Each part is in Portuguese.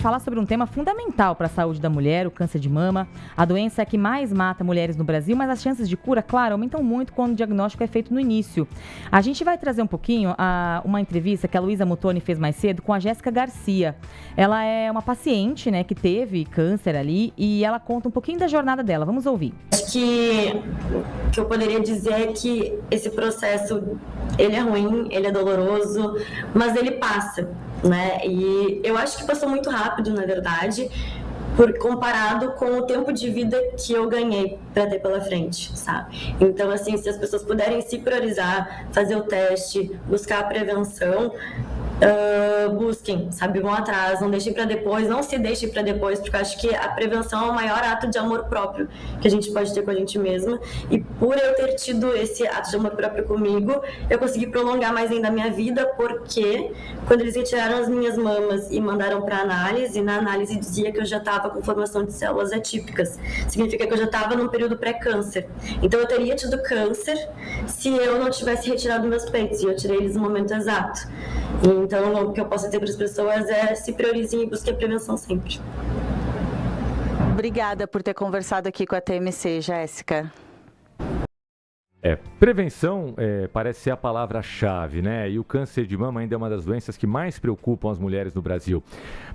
falar sobre um tema fundamental para a saúde da mulher, o câncer de mama. A doença é a que mais mata mulheres no Brasil, mas as chances de cura, claro, aumentam muito quando o diagnóstico é feito no início. A gente vai trazer um pouquinho uma entrevista que a Luísa Muttoni fez mais cedo com a Jéssica Garcia. Ela é uma paciente, né, que teve câncer ali e ela conta um pouquinho da jornada dela. Vamos ouvir. Acho que o que eu poderia dizer é que esse processo, ele é ruim, ele é doloroso, mas ele passa, né? E eu acho que passou muito rápido, na verdade, comparado com o tempo de vida que eu ganhei para ter pela frente, sabe? Então, assim, se as pessoas puderem se priorizar, fazer o teste, buscar a prevenção, busquem, sabe, vão atrás, não deixem para depois, não se deixem para depois, porque eu acho que a prevenção é o maior ato de amor próprio que a gente pode ter com a gente mesma, e por eu ter tido esse ato de amor próprio comigo, eu consegui prolongar mais ainda a minha vida, porque quando eles retiraram as minhas mamas e mandaram para análise, na análise dizia que eu já estava com formação de células atípicas, significa que eu já estava num período pré-câncer, então eu teria tido câncer se eu não tivesse retirado meus peitos, e eu tirei eles no momento exato. Então, o que eu posso dizer para as pessoas é se priorizem e busquem a prevenção sempre. Obrigada por ter conversado aqui com a TMC, Jéssica. Prevenção parece ser a palavra-chave, né? E o câncer de mama ainda é uma das doenças que mais preocupam as mulheres no Brasil.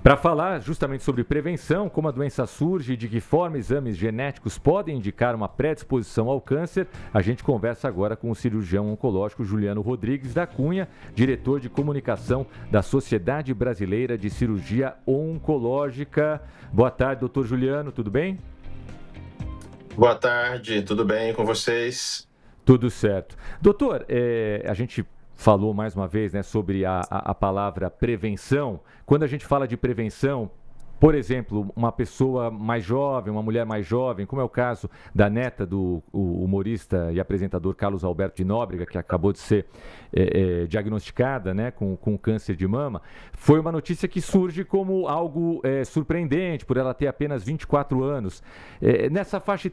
Para falar justamente sobre prevenção, como a doença surge e de que forma exames genéticos podem indicar uma predisposição ao câncer, a gente conversa agora com o cirurgião oncológico Juliano Rodrigues da Cunha, diretor de comunicação da Sociedade Brasileira de Cirurgia Oncológica. Boa tarde, doutor Juliano, tudo bem? Boa tarde, tudo bem com vocês? Tudo certo. Doutor, a gente falou mais uma vez, né, sobre a palavra prevenção. Quando a gente fala de prevenção, por exemplo, uma pessoa mais jovem, uma mulher mais jovem, como é o caso da neta do humorista e apresentador Carlos Alberto de Nóbrega, que acabou de ser diagnosticada, né, com câncer de mama, foi uma notícia que surge como algo surpreendente, por ela ter apenas 24 anos. Nessa faixa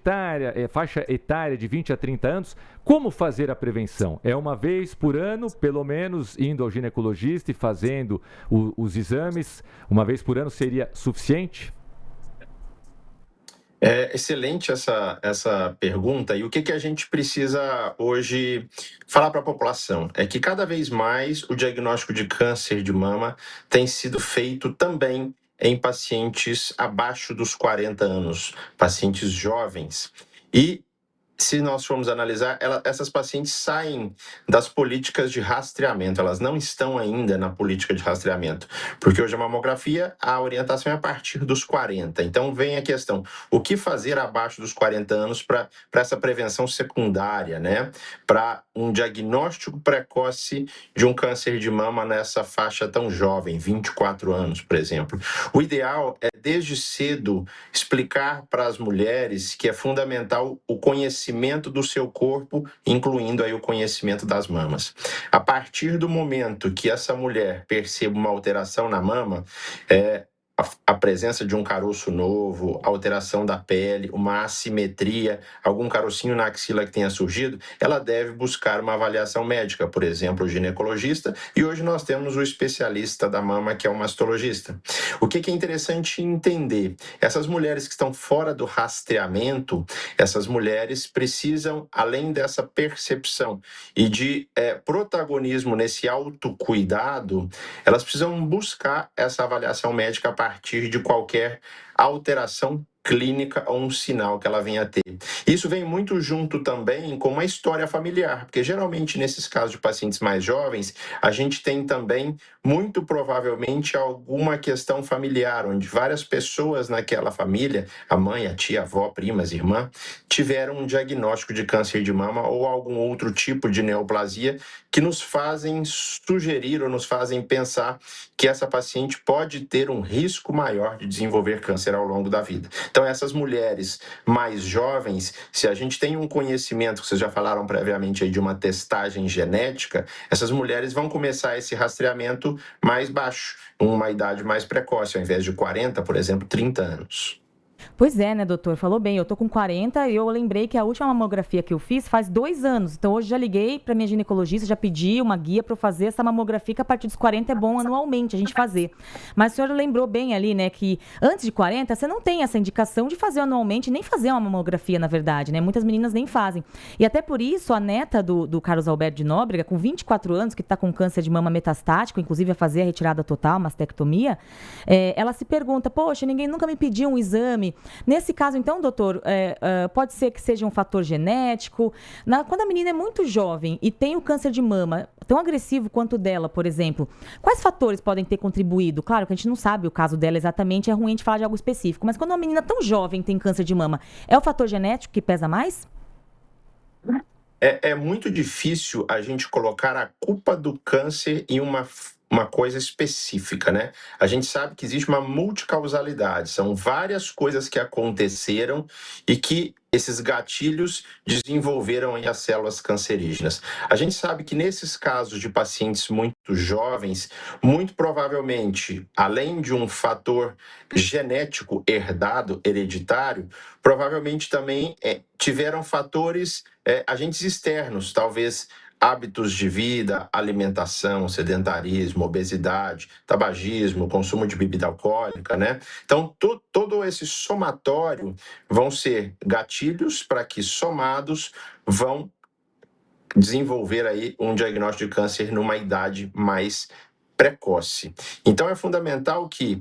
etária de 20 a 30 anos, como fazer a prevenção? É uma vez por ano, pelo menos, indo ao ginecologista e fazendo os exames? Uma vez por ano seria suficiente? É excelente essa pergunta, e o que a gente precisa hoje falar para a população é que cada vez mais o diagnóstico de câncer de mama tem sido feito também em pacientes abaixo dos 40 anos, pacientes jovens. E se nós formos analisar, essas pacientes saem das políticas de rastreamento, elas não estão ainda na política de rastreamento, porque hoje a mamografia, a orientação é a partir dos 40. Então vem a questão, o que fazer abaixo dos 40 anos para essa prevenção secundária, né? Para um diagnóstico precoce de um câncer de mama nessa faixa tão jovem, 24 anos, por exemplo. O ideal é, desde cedo, explicar para as mulheres que é fundamental o conhecimento do seu corpo, incluindo aí o conhecimento das mamas. A partir do momento que essa mulher perceba uma alteração na mama, a presença de um caroço novo, alteração da pele, uma assimetria, algum carocinho na axila que tenha surgido, ela deve buscar uma avaliação médica, por exemplo, o ginecologista, e hoje nós temos o especialista da mama, que é o mastologista. O que é interessante entender? Essas mulheres que estão fora do rastreamento, essas mulheres precisam, além dessa percepção e de protagonismo nesse autocuidado, elas precisam buscar essa avaliação médica a partir de qualquer alteração clínica ou um sinal que ela venha a ter. Isso vem muito junto também com uma história familiar, porque geralmente nesses casos de pacientes mais jovens, a gente tem também, muito provavelmente, alguma questão familiar, onde várias pessoas naquela família, a mãe, a tia, a avó, primas, irmã, tiveram um diagnóstico de câncer de mama ou algum outro tipo de neoplasia que nos fazem sugerir ou nos fazem pensar que essa paciente pode ter um risco maior de desenvolver câncer ao longo da vida. Então, essas mulheres mais jovens, se a gente tem um conhecimento, que vocês já falaram previamente aí de uma testagem genética, essas mulheres vão começar esse rastreamento mais baixo, uma idade mais precoce, ao invés de 40, por exemplo, 30 anos. Pois é, né, doutor? Falou bem. Eu tô com 40 e eu lembrei que a última mamografia que eu fiz faz 2 anos. Então, hoje já liguei para minha ginecologista, já pedi uma guia para eu fazer essa mamografia, que a partir dos 40 é bom anualmente a gente fazer. Mas o senhor lembrou bem ali, né, que antes de 40 você não tem essa indicação de fazer anualmente, nem fazer uma mamografia, na verdade, né? Muitas meninas nem fazem. E até por isso, a neta do Carlos Alberto de Nóbrega, com 24 anos, que está com câncer de mama metastático, inclusive a fazer a retirada total, mastectomia, ela se pergunta, poxa, ninguém nunca me pediu um exame. Nesse caso, então, doutor, pode ser que seja um fator genético. Quando a menina é muito jovem e tem o câncer de mama tão agressivo quanto o dela, por exemplo, quais fatores podem ter contribuído? Claro que a gente não sabe o caso dela exatamente, é ruim a gente falar de algo específico, mas quando uma menina tão jovem tem câncer de mama, é o fator genético que pesa mais? É muito difícil a gente colocar a culpa do câncer em uma coisa específica, né? A gente sabe que existe uma multicausalidade, são várias coisas que aconteceram e que esses gatilhos desenvolveram aí as células cancerígenas. A gente sabe que nesses casos de pacientes muito jovens, muito provavelmente, além de um fator genético herdado, hereditário, provavelmente também tiveram fatores, agentes externos, talvez hábitos de vida, alimentação, sedentarismo, obesidade, tabagismo, consumo de bebida alcoólica, né? Então, todo esse somatório vão ser gatilhos para que, somados, vão desenvolver aí um diagnóstico de câncer numa idade mais precoce. Então, é fundamental que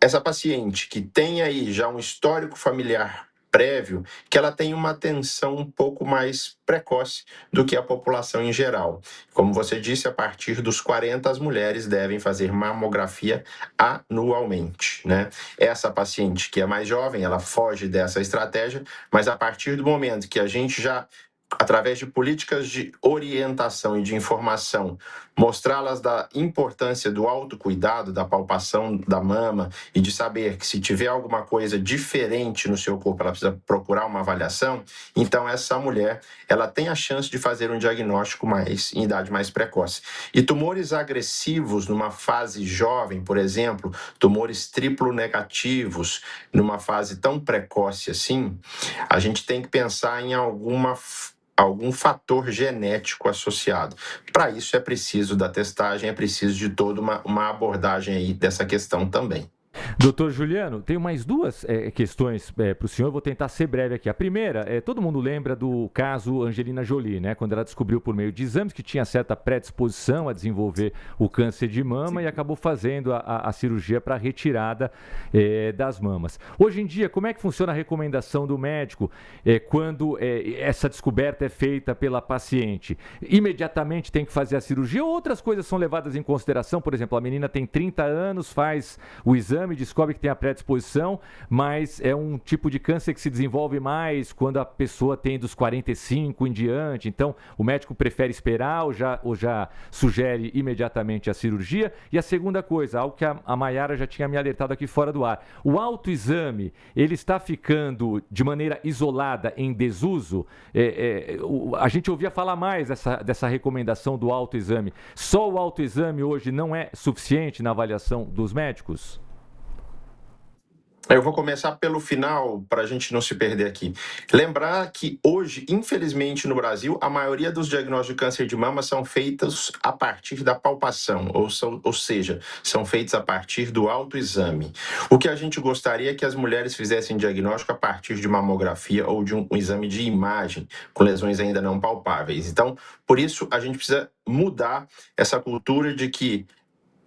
essa paciente que tem aí já um histórico familiar prévio, que ela tenha uma atenção um pouco mais precoce do que a população em geral. Como você disse, a partir dos 40, as mulheres devem fazer mamografia anualmente, né? Essa paciente que é mais jovem, ela foge dessa estratégia, mas a partir do momento que a gente já, através de políticas de orientação e de informação, mostrá-las da importância do autocuidado, da palpação da mama e de saber que se tiver alguma coisa diferente no seu corpo, ela precisa procurar uma avaliação, então essa mulher, ela tem a chance de fazer um diagnóstico em idade mais precoce. E tumores agressivos numa fase jovem, por exemplo, tumores triplo negativos numa fase tão precoce assim, a gente tem que pensar em algum fator genético associado. Para isso é preciso da testagem, é preciso de toda uma abordagem aí dessa questão também. Doutor Juliano, tenho mais duas questões para o senhor, vou tentar ser breve aqui. A primeira, todo mundo lembra do caso Angelina Jolie, né? Quando ela descobriu por meio de exames que tinha certa predisposição a desenvolver o câncer de mama e acabou fazendo a cirurgia para retirada das mamas. Hoje em dia, como é que funciona a recomendação do médico quando essa descoberta é feita pela paciente? Imediatamente tem que fazer a cirurgia ou outras coisas são levadas em consideração? Por exemplo, a menina tem 30 anos, faz o exame, descobre que tem a predisposição, mas é um tipo de câncer que se desenvolve mais quando a pessoa tem dos 45 em diante. Então, o médico prefere esperar ou já sugere imediatamente a cirurgia? E a segunda coisa, algo que a Mayara já tinha me alertado aqui fora do ar. O autoexame, ele está ficando de maneira isolada em desuso? A gente ouvia falar mais dessa recomendação do autoexame. Só o autoexame hoje não é suficiente na avaliação dos médicos? Eu vou começar pelo final, para a gente não se perder aqui. Lembrar que hoje, infelizmente, no Brasil, a maioria dos diagnósticos de câncer de mama são feitos a partir da palpação, ou seja, são feitos a partir do autoexame. O que a gente gostaria é que as mulheres fizessem diagnóstico a partir de mamografia ou de um exame de imagem, com lesões ainda não palpáveis. Então, por isso, a gente precisa mudar essa cultura de que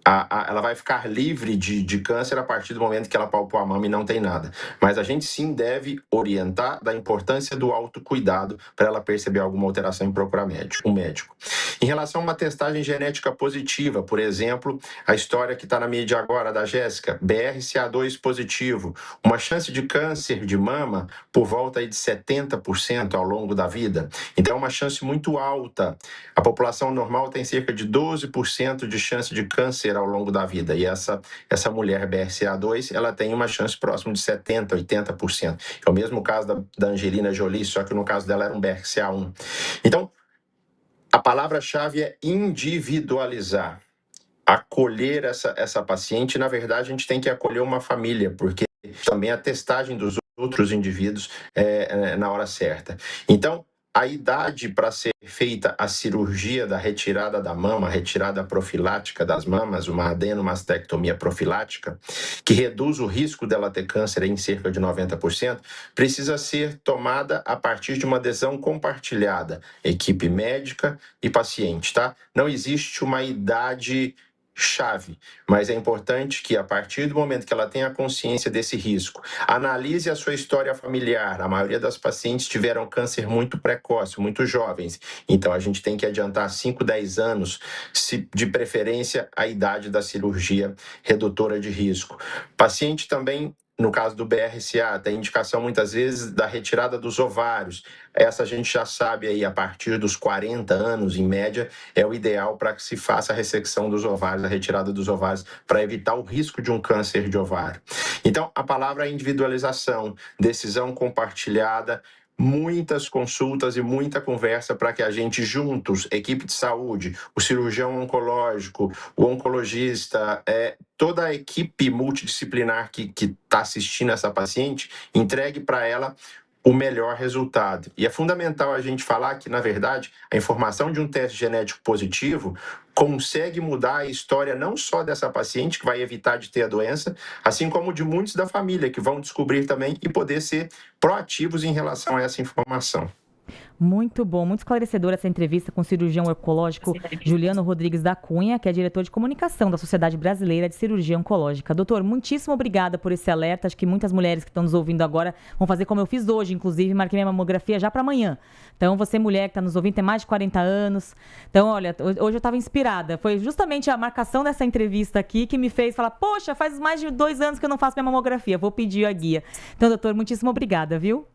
ela vai ficar livre de câncer a partir do momento que ela palpou a mama e não tem nada. Mas a gente sim deve orientar da importância do autocuidado para ela perceber alguma alteração e procurar um médico. Em relação a uma testagem genética positiva, por exemplo, a história que está na mídia agora da Jéssica, BRCA2 positivo, uma chance de câncer de mama por volta aí de 70% ao longo da vida. Então é uma chance muito alta. A população normal tem cerca de 12% de chance de câncer ao longo da vida. E essa mulher BRCA2, ela tem uma chance próxima de 70%, 80%. É o mesmo caso da Angelina Jolie, só que no caso dela era um BRCA1. Então, a palavra-chave é individualizar. Acolher essa paciente. Na verdade, a gente tem que acolher uma família, porque também a testagem dos outros indivíduos na hora certa. Então, a idade para ser feita a cirurgia da retirada da mama, a retirada profilática das mamas, uma adenomastectomia profilática, que reduz o risco dela ter câncer em cerca de 90%, precisa ser tomada a partir de uma adesão compartilhada, equipe médica e paciente, tá? Não existe uma idade chave, mas é importante que a partir do momento que ela tenha consciência desse risco, analise a sua história familiar. A maioria das pacientes tiveram câncer muito precoce, muito jovens, então a gente tem que adiantar 5, 10 anos, de preferência a idade da cirurgia redutora de risco. Paciente também, no caso do BRCA, tem indicação muitas vezes da retirada dos ovários. Essa a gente já sabe aí, a partir dos 40 anos, em média, é o ideal para que se faça a ressecção dos ovários, a retirada dos ovários, para evitar o risco de um câncer de ovário. Então, a palavra é individualização, decisão compartilhada, muitas consultas e muita conversa para que a gente juntos, equipe de saúde, o cirurgião oncológico, o oncologista, toda a equipe multidisciplinar que está assistindo essa paciente, entregue para ela o melhor resultado. E é fundamental a gente falar que, na verdade, a informação de um teste genético positivo consegue mudar a história não só dessa paciente, que vai evitar de ter a doença, assim como de muitos da família, que vão descobrir também e poder ser proativos em relação a essa informação. Muito bom, muito esclarecedora essa entrevista com o cirurgião oncológico Juliano Rodrigues da Cunha, que é diretor de comunicação da Sociedade Brasileira de Cirurgia Oncológica. Doutor, muitíssimo obrigada por esse alerta. Acho que muitas mulheres que estão nos ouvindo agora vão fazer como eu fiz hoje, inclusive, marquei minha mamografia já para amanhã. Então, você mulher que está nos ouvindo, tem mais de 40 anos. Então, olha, hoje eu estava inspirada. Foi justamente a marcação dessa entrevista aqui que me fez falar, poxa, faz mais de 2 anos que eu não faço minha mamografia, vou pedir a guia. Então, doutor, muitíssimo obrigada, viu?